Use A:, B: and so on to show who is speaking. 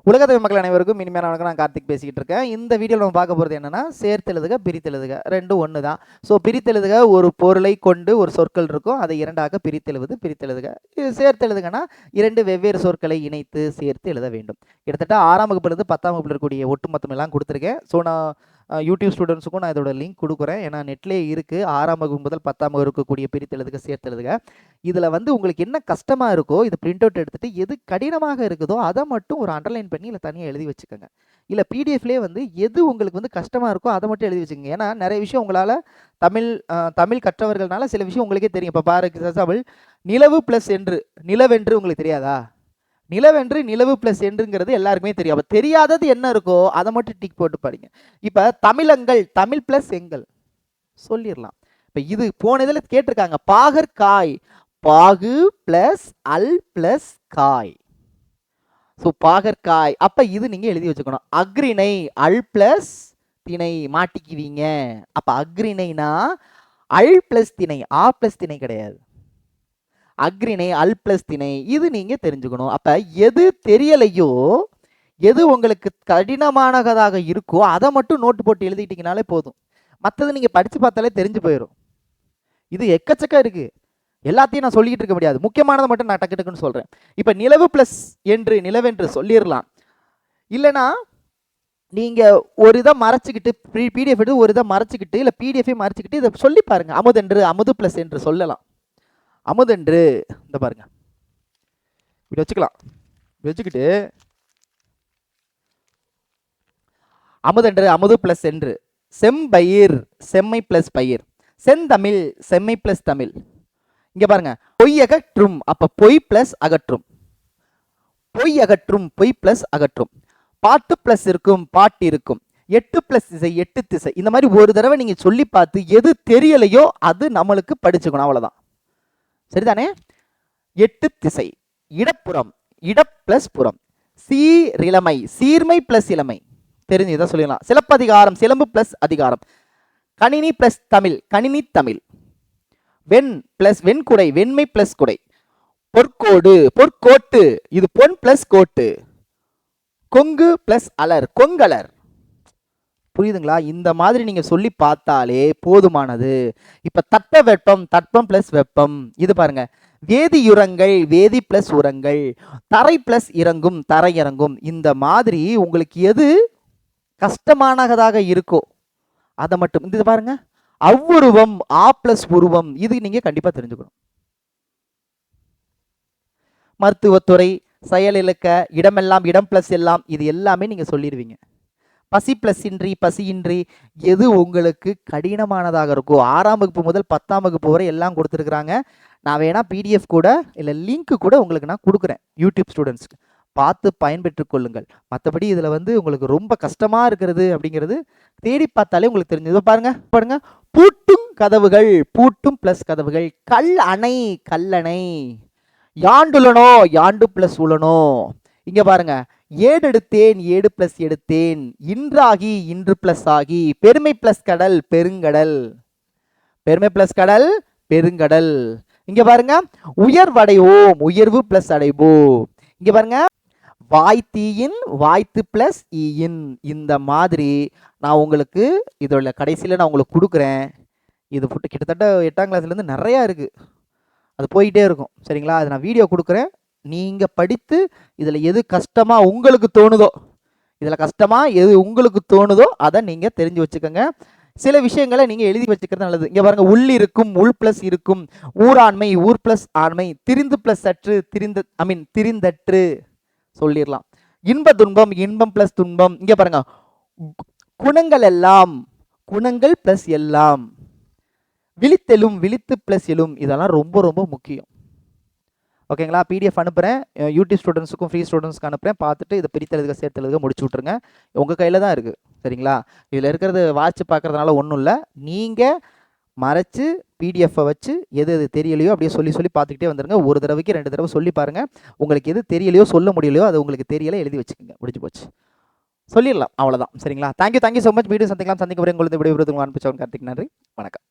A: உலகத்தமிழ் மக்கள் அனைவருக்கும் இனிமையான வணக்கம். நான் கார்த்திக் பேசிக்கிட்டு இருக்கேன். இந்த வீடியோவில் நம்ம பார்க்க போகிறது என்னன்னா, சேர்த்தெழுதுக பிரித்தெழுதுக ரெண்டும் ஒன்று தான். ஸோ பிரித்தெழுதுக ஒரு பொருளை கொண்டு ஒரு சொற்கள் இருக்கும், அதை இரண்டாக பிரித்தெழுதுக. இது சேர்த்தெழுதுகனா இரண்டு வெவ்வேறு சொற்களை இணைத்து சேர்த்து எழுத வேண்டும். கிட்டத்தட்ட 6ஆம் வகுப்புலேருந்து 10ஆம் வகுப்பில் இருக்கக்கூடிய ஒட்டுமொத்தம் எல்லாம் கொடுத்துருக்கேன். ஸோ நான் யூடியூப் ஸ்டூடெண்ட்ஸுக்கும் நான் இதோட லிங்க் கொடுக்குறேன். ஏன்னா நெட்லேயே இருக்குது. 6ஆம் வகுப்பு முதல் 10ஆம் வகுப்பு இருக்கக்கூடிய பிரித்தெழுதுக சேர்த்தெழுதுக. இதில் வந்து உங்களுக்கு என்ன கஷ்டமாக இருக்கோ இதை பிரிண்ட் அவுட் எடுத்துகிட்டு எது கடினமாக இருக்குதோ அதை மட்டும் ஒரு அண்டர்லைன் பண்ணி இல்லை தனியாக எழுதி வச்சுக்கோங்க. இல்லை பிடிஎஃப்லேயே வந்து எது உங்களுக்கு வந்து கஷ்டமாக இருக்கோ அதை மட்டும் எழுதி வச்சுக்கோங்க. ஏன்னா நிறைய விஷயம் உங்களால் தமிழ் கற்றவர்கள்னால சில விஷயம் உங்களுக்கே தெரியும். இப்போ பாருங்க, தமிழ் நிலவு ப்ளஸ் என்று, நிலவென்று உங்களுக்கு தெரியாதா? நிலவென்று நிலவு ப்ளஸ் என்றுங்கிறது எல்லாருக்குமே தெரியும். அப்போ தெரியாதது என்ன இருக்கோ அதை மட்டும் டிக் போட்டு படிங்க. இப்போ தமிழங்கள், தமிழ் ப்ளஸ் எங்கள் சொல்லிடலாம். இப்போ இது போன இதில் கேட்டிருக்காங்க, பாகற்காய், பாகு ப்ளஸ் அல் ப்ளஸ் காய். ஸோ பாகற்காய். அப்போ இது நீங்கள் எழுதி வச்சுக்கணும். அக்ரிணை, அல் ப்ளஸ் திணை மாட்டிக்குவீங்க. அப்போ அக்ரிணைனா அல் ப்ளஸ் திணை, ஆ ப்ளஸ் திணை கிடையாது. அக்ரிணை, அல் ப்ளஸ் திணை, இது நீங்கள் தெரிஞ்சுக்கணும். அப்போ எது தெரியலையோ, எது உங்களுக்கு கடினமானதாக இருக்கோ அதை மட்டும் நோட்டு போட்டு எழுதிட்டீங்கனாலே போதும். மற்றது நீங்கள் படித்து பார்த்தாலே தெரிஞ்சு போயிடும். இது எக்கச்சக்கம் இருக்குது. எல்லாத்தையும் நான் சொல்லிக்கிட்டு இருக்க முடியாது. முக்கியமானதை மட்டும் நான் டக்கு டக்குன்னு சொல்கிறேன். இப்போ நிலவு ப்ளஸ் என்று, நிலவென்று சொல்லிடலாம். இல்லைனா நீங்கள் ஒரு இதை மறைச்சிக்கிட்டு பிடிஎஃப் எடுத்து ஒரு இதை மறைச்சிக்கிட்டு இல்லை பிடிஎஃபே மறைச்சிக்கிட்டு இதை சொல்லி பாருங்கள். அமுதென்று, அமுது ப்ளஸ் என்று சொல்லலாம். அமுதென்று இந்த பாருங்க, இப்படி வச்சுக்கலாம். வச்சுக்கிட்டு அமுதென்று, அமுது ப்ளஸ் என்று. செம்பயிர், செம்மை ப்ளஸ் பயிர். செந்தமிழ், செம்மை ப்ளஸ் தமிழ். இங்க பாருங்க, பொய் அகற்றும், அப்ப பொய் ப்ளஸ் அகற்றும். பொய் அகற்றும், பொய் ப்ளஸ் அகற்றும். பாட்டு ப்ளஸ் இருக்கும், பாட்டு இருக்கும். 8 ப்ளஸ் திசை, 8 திசை. இந்த மாதிரி ஒரு தடவை நீங்க சொல்லி பார்த்து எது தெரியலையோ அது நம்மளுக்கு படிச்சுக்கணும். அவ்வளவுதான். சரிதானே? 8 திசை. இடப்புறம், இட ப்ளஸ் புறம். சீரிளமை, சீர்மை ப்ளஸ் இளமை. தெரிஞ்சு இதை சொல்லிடலாம். சிலப்பதிகாரம், சிலம்பு ப்ளஸ் அதிகாரம். கணினி ப்ளஸ் தமிழ், கணினி தமிழ். வெண் பிளஸ் வெண்குடை, வெண்மை பிளஸ் குடை. பொற்கோடு, பொற்கோட்டு, இது பொன் பிளஸ் கோட்டு. கொங்கு பிளஸ் அலர், கொங்கலர். புரியுதுங்களா? இந்த மாதிரி நீங்க சொல்லி பார்த்தாலே போதுமானது. இப்ப தட்ப வெப்பம், தட்பம் பிளஸ் வெப்பம். இது பாருங்க, வேதியுரங்கள், வேதி பிளஸ் உரங்கள். தரை பிளஸ் இறங்கும், தரை இறங்கும். இந்த மாதிரி உங்களுக்கு எது கஷ்டமானதாக இருக்கோ அதை மட்டும். இது பாருங்க, அவ்வுருவம், ஆ பிளஸ் உருவம். இது நீங்க கண்டிப்பா தெரிஞ்சுக்கணும். மருத்துவத்துறை, செயல் இலக்க, இடமெல்லாம், இடம் பிளஸ் எல்லாம், இது எல்லாமே நீங்க சொல்லிடுவீங்க. பசி பிளஸ் இன்றி, பசியின்றி, எது உங்களுக்கு கடினமானதாக இருக்கோ 6ஆம் வகுப்பு முதல் 10ஆம் வகுப்பு வரை எல்லாம் கொடுத்துருக்குறாங்க. நான் வேணா பிடிஎஃப் கூட இல்லை லிங்க் கூட உங்களுக்கு நான் கொடுக்குறேன். யூடியூப் ஸ்டூடெண்ட்ஸ்க்கு பார்த்து பயன்பெற்று கொள்ளுங்கள். மற்றபடி இதில் வந்து உங்களுக்கு ரொம்ப கஷ்டமாக இருக்கிறது அப்படிங்கிறது தேடி பார்த்தாலே உங்களுக்கு தெரிஞ்சது. பாருங்க பாருங்க, பூட்டும் கதவுகள், பூட்டும் பிளஸ் கதவுகள். கல் அணை, கல்லணை. யாண்டுலனோ, யாண்டு பிளஸ் உலனோ. இங்க பாருங்க, ஏடெடுத்தேன், ஏடு பிளஸ் எடுத்தேன். இன்றாகி, இன்று பிளஸ் ஆகி. பெருமை பிளஸ் கடல், பெருங்கடல். பெருமை பிளஸ் கடல், பெருங்கடல். இங்க பாருங்க, உயர்வடைவோம், உயர்வு பிளஸ் அடைவோம். இங்க பாருங்க, வாய்த்தீயின், வாய்த்து பிளஸ் ஈயின். இந்த மாதிரி நான் உங்களுக்கு இதோட கடைசியில் நான் உங்களுக்கு கொடுக்குறேன். இது கிட்டத்தட்ட 8ஆம் கிளாஸ்லேருந்து நிறையா இருக்குது, அது போயிட்டே இருக்கும். சரிங்களா? அது நான் வீடியோ கொடுக்குறேன். நீங்கள் படித்து இதில் எது கஷ்டமாக உங்களுக்கு தோணுதோ, இதில் கஷ்டமாக எது உங்களுக்கு தோணுதோ அதை நீங்கள் தெரிஞ்சு வச்சுக்கோங்க. சில விஷயங்களை நீங்கள் எழுதி வச்சுக்கிறது நல்லது. இங்கே பாருங்கள், உள் இருக்கும், உள் ப்ளஸ் இருக்கும். ஊராண்மை, ஊர் ப்ளஸ் ஆண்மை. திரிந்து ப்ளஸ் சற்று, திரிந்தற்று சொல்லிடலாம். இன்ப துன்பம், இன்பம் பிளஸ் துன்பம். இங்க பாருங்க, குணங்கள் எல்லாம், குணங்கள் பிளஸ் எல்லாம். விழித்தெழும், விழித்து பிளஸ் எழும். இதெல்லாம் ரொம்ப ரொம்ப முக்கியம். ஓகேங்களா? பிடிஎஃப் அனுப்புகிறேன். யூடியூப் ஸ்டூடெண்ட்ஸுக்கும் ஃப்ரீ ஸ்டூடெண்ட்ஸ்க்கு அனுப்புகிறேன். பார்த்துட்டு இதை பிரித்தெழுதுக சேர்த்தெழுதுக முடிச்சு விட்ருங்க. உங்கள் கையில் தான் இருக்குது. சரிங்களா? இதில் இருக்கிறது வாட்ச் பார்க்குறதுனால ஒன்றும் இல்லை. நீங்கள் மறைச்சு பிடிஎஃப்பை வச்சு எது எது தெரியலையோ அப்படியே சொல்லி சொல்லி பார்த்துக்கிட்டே வந்துடுங்க. ஒரு தடவைக்கு 2 தடவை சொல்லி பாருங்கள். உங்களுக்கு எது தெரியலையோ, சொல்ல முடியலையோ, அது உங்களுக்கு தெரியலை, எழுதி வச்சுக்கோங்க. முடிஞ்சு போச்சு, சொல்லிடலாம். அவ்வளோதான். சரிங்களா? Thank you so much. வீடியோ சந்திக்கலாம். சந்திக்க உங்களுக்கு விடைபெறுவது உங்கள் அன்பு சகோதரன் கார்த்திக். நன்றி, வணக்கம்.